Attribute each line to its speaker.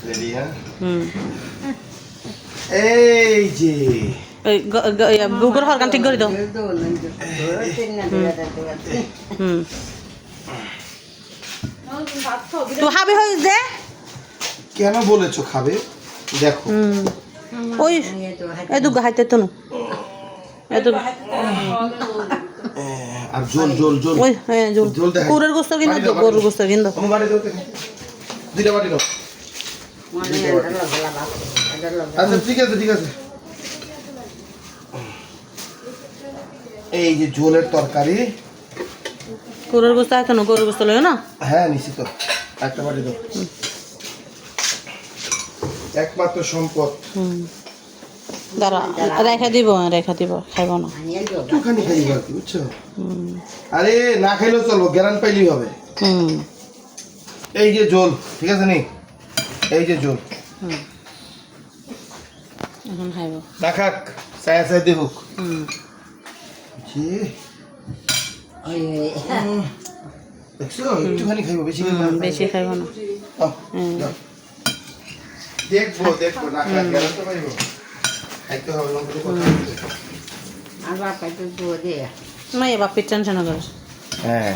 Speaker 1: ready হ্যাঁ এই যে
Speaker 2: এই গুগর হরকান ঠিক করে দাও তো হাবি হই যে
Speaker 1: কেন বলেছো খাবে দেখো
Speaker 2: ওই এদু গাইতে তো না এদু
Speaker 1: আর জল জল জল
Speaker 2: ওই হ্যাঁ জল
Speaker 1: জল দেখাই
Speaker 2: কুরের গোস্ত কিনা তো গরুর গোস্ত কিনা
Speaker 1: তুমি বাড়ি দাও দুইটা বাড়ি দাও আচ্ছা ঠিক আছে এই যে ঝোলের তরকারি
Speaker 2: কুরের গোস্ত আছে না গরুর গোস্ত লয় না
Speaker 1: হ্যাঁ নিশ্চিত একটা বাড়ি দাও একমাত্র সম্পদ
Speaker 2: দাঁড়া রেখা দিব খাইব না
Speaker 1: একটুখানি খাইব আর কি বুঝছো আরে না খাইলেও চলো গ্যারান পাইলেই হবে এই যে ঝোল ঠিক আছে নি এই যে ঝোল
Speaker 2: এখন খাইব
Speaker 1: না খাক ছায়া ছায়া দিয়ে হোক জি দেখছো একটুখানি খাইব বেশি
Speaker 2: বেশি খাইব না
Speaker 1: দেখবো না খাক গ্যারান তো পাইব খাইতে হবে না কথা
Speaker 2: মাইয়া বাপির টেনশন করিস
Speaker 1: হ্যাঁ